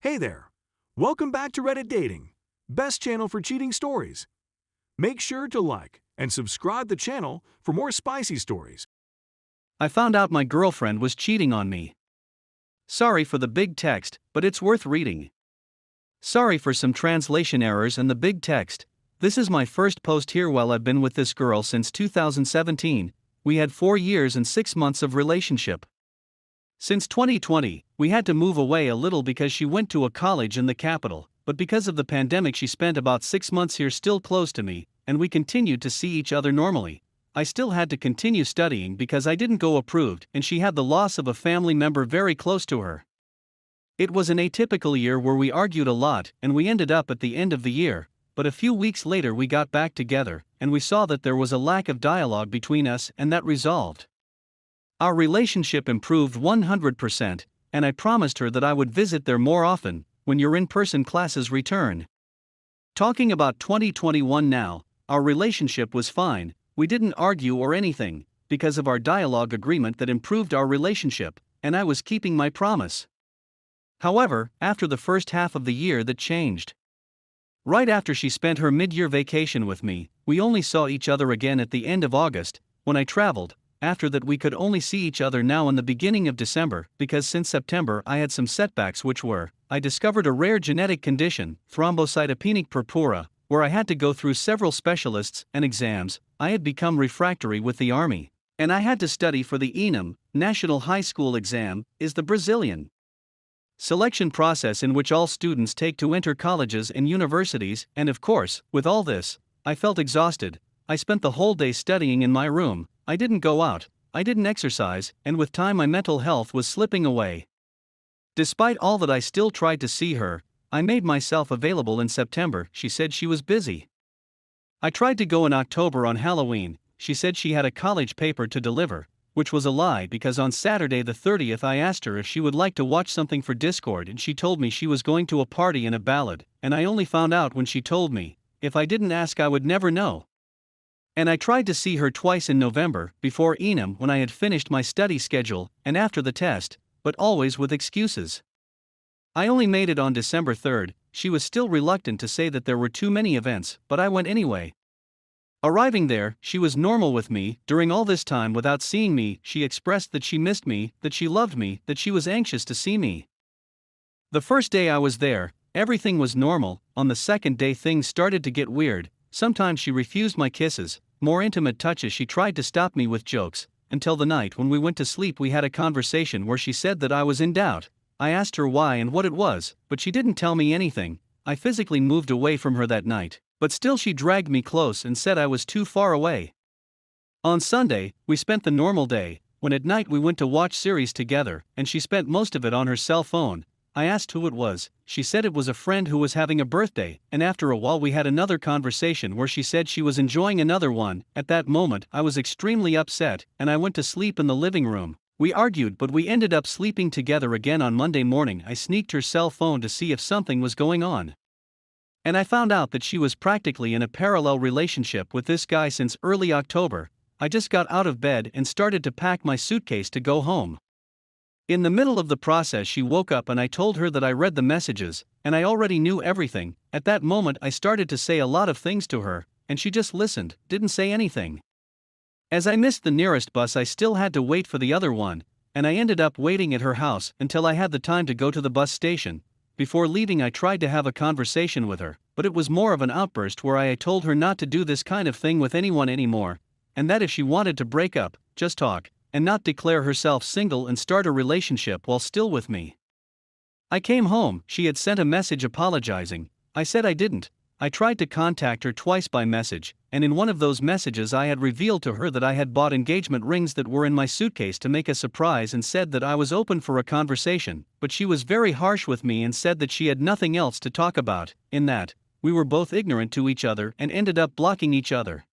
Hey there! Welcome back to Reddit Dating, best channel for cheating stories. Make sure to like and subscribe the channel for more spicy stories. I found out my girlfriend was cheating on me. Sorry for the big text, but it's worth reading. Sorry for some translation errors and the big text. This is my first post here. While I've been with this girl since 2017, we had 4 years and 6 months of relationship. Since 2020, we had to move away a little because she went to a college in the capital, but because of the pandemic she spent about 6 months here still close to me, and we continued to see each other normally. I still had to continue studying because I didn't go approved, and she had the loss of a family member very close to her. It was an atypical year where we argued a lot, and we ended up at the end of the year, but a few weeks later we got back together, and we saw that there was a lack of dialogue between us, and that resolved. Our relationship improved 100%, and I promised her that I would visit there more often when your in-person classes return. Talking about 2021 now, our relationship was fine. We didn't argue or anything, because of our dialogue agreement that improved our relationship, and I was keeping my promise. However, after the first half of the year that changed. Right after she spent her mid-year vacation with me, we only saw each other again at the end of August, when I traveled. After that we could only see each other now in the beginning of December, because since September I had some setbacks, which were, I discovered a rare genetic condition, thrombocytopenic purpura, where I had to go through several specialists and exams. I had become refractory with the army, and I had to study for the ENAM, National High School Exam, is the Brazilian selection process in which all students take to enter colleges and universities, and of course, with all this, I felt exhausted. I spent the whole day studying in my room, I didn't go out, I didn't exercise, and with time my mental health was slipping away. Despite all that, I still tried to see her. I made myself available in September. She said she was busy. I tried to go in October on Halloween. She said she had a college paper to deliver, which was a lie because on Saturday the 30th I asked her if she would like to watch something for Discord, and she told me she was going to a party and a ballad, and I only found out when she told me. If I didn't ask I would never know. And I tried to see her twice in November, before ENAM when I had finished my study schedule, and after the test, but always with excuses. I only made it on December 3rd. She was still reluctant to say that there were too many events, but I went anyway. Arriving there, she was normal with me. During all this time without seeing me, she expressed that she missed me, that she loved me, that she was anxious to see me. The first day I was there, everything was normal. On the second day things started to get weird. Sometimes she refused my kisses, more intimate touches. She tried to stop me with jokes, until the night when we went to sleep we had a conversation where she said that I was in doubt. I asked her why and what it was, but she didn't tell me anything. I physically moved away from her that night, but still she dragged me close and said I was too far away. On Sunday, we spent the normal day, when at night we went to watch series together, and she spent most of it on her cell phone. I asked who it was. She said it was a friend who was having a birthday, and after a while we had another conversation where she said she was enjoying another one. At that moment I was extremely upset, and I went to sleep in the living room. We argued, but we ended up sleeping together again on Monday morning. I sneaked her cell phone to see if something was going on. And I found out that she was practically in a parallel relationship with this guy since early October. I just got out of bed and started to pack my suitcase to go home. In the middle of the process she woke up and I told her that I read the messages, and I already knew everything. At that moment I started to say a lot of things to her, and she just listened, didn't say anything. As I missed the nearest bus I still had to wait for the other one, and I ended up waiting at her house until I had the time to go to the bus station. Before leaving I tried to have a conversation with her, but it was more of an outburst where I told her not to do this kind of thing with anyone anymore, and that if she wanted to break up, just talk, and not declare herself single and start a relationship while still with me. I came home. She had sent a message apologizing. I said I didn't. I tried to contact her twice by message, and in one of those messages I had revealed to her that I had bought engagement rings that were in my suitcase to make a surprise, and said that I was open for a conversation, but she was very harsh with me and said that she had nothing else to talk about. In that, we were both ignorant to each other and ended up blocking each other.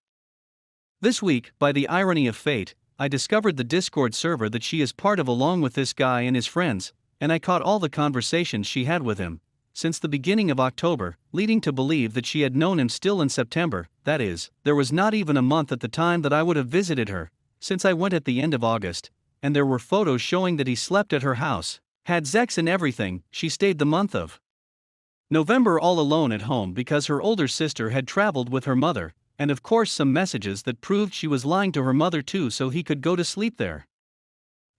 This week, by the irony of fate, I discovered the Discord server that she is part of along with this guy and his friends, and I caught all the conversations she had with him since the beginning of October, leading to believe that she had known him still in September. That is, there was not even a month at the time that I would have visited her, since I went at the end of August, and there were photos showing that he slept at her house, Had sex and everything. She stayed the month of November all alone at home because her older sister had traveled with her mother, and of course some messages that proved she was lying to her mother too so he could go to sleep there.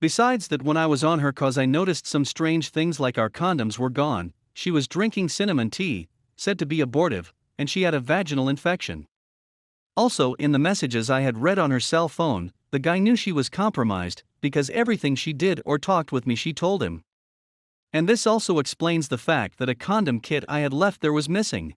Besides that, when I was on her cause I noticed some strange things like our condoms were gone, she was drinking cinnamon tea, said to be abortive, and she had a vaginal infection. Also, in the messages I had read on her cell phone, the guy knew she was compromised, because everything she did or talked with me she told him. And this also explains the fact that a condom kit I had left there was missing.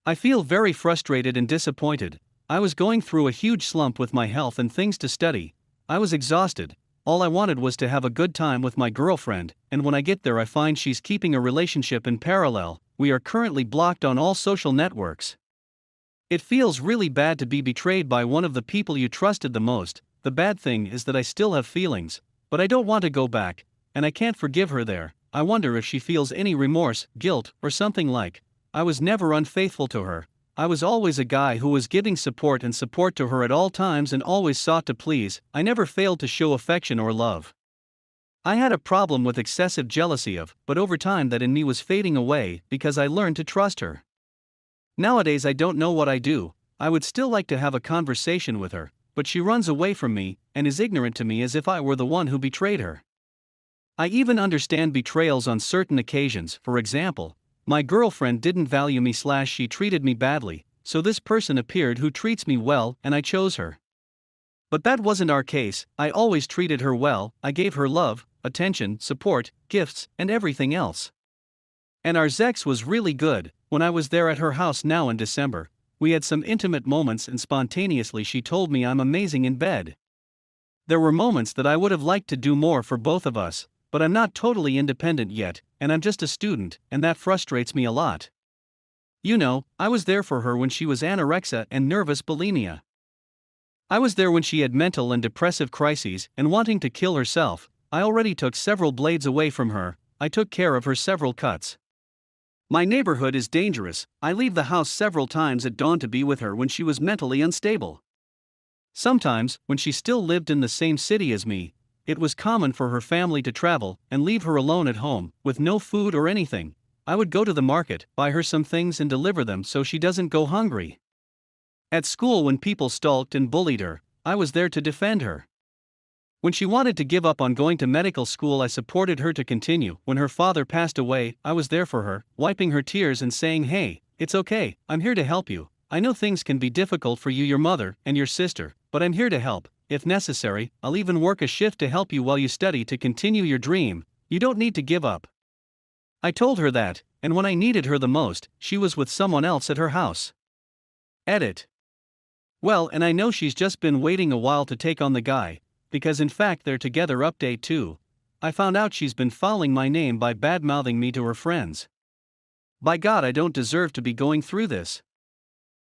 I feel very frustrated and disappointed. I was going through a huge slump with my health and things to study. I was exhausted. All I wanted was to have a good time with my girlfriend, and when I get there I find she's keeping a relationship in parallel. We are currently blocked on all social networks. It feels really bad to be betrayed by one of the people you trusted the most. The bad thing is that I still have feelings, but I don't want to go back, and I can't forgive her there. I wonder if she feels any remorse, guilt, or something like. I was never unfaithful to her. I was always a guy who was giving support to her at all times and always sought to please. I never failed to show affection or love. I had a problem with excessive jealousy but over time that in me was fading away because I learned to trust her. Nowadays I don't know what I do. I would still like to have a conversation with her, but she runs away from me and is ignorant to me as if I were the one who betrayed her. I even understand betrayals on certain occasions. For example, my girlfriend didn't value me / she treated me badly, so this person appeared who treats me well and I chose her. But that wasn't our case. I always treated her well. I gave her love, attention, support, gifts, and everything else. And our sex was really good. When I was there at her house now in December, we had some intimate moments and spontaneously she told me I'm amazing in bed. There were moments that I would have liked to do more for both of us, but I'm not totally independent yet, and I'm just a student, and that frustrates me a lot. You know, I was there for her when she was anorexia and nervous bulimia. I was there when she had mental and depressive crises and wanting to kill herself. I already took several blades away from her. I took care of her several cuts. My neighborhood is dangerous. I leave the house several times at dawn to be with her when she was mentally unstable. Sometimes, when she still lived in the same city as me, it was common for her family to travel and leave her alone at home, with no food or anything. I would go to the market, buy her some things and deliver them so she doesn't go hungry. At school, when people stalked and bullied her, I was there to defend her. When she wanted to give up on going to medical school, I supported her to continue. When her father passed away, I was there for her, wiping her tears and saying, "Hey, it's okay, I'm here to help you. I know things can be difficult for you, your mother, and your sister, but I'm here to help. If necessary, I'll even work a shift to help you while you study to continue your dream. You don't need to give up." I told her that, and when I needed her the most, she was with someone else at her house. Edit. Well, and I know she's just been waiting a while to take on the guy, because in fact they're together. Update 2. I found out she's been fouling my name by bad-mouthing me to her friends. By God, I don't deserve to be going through this.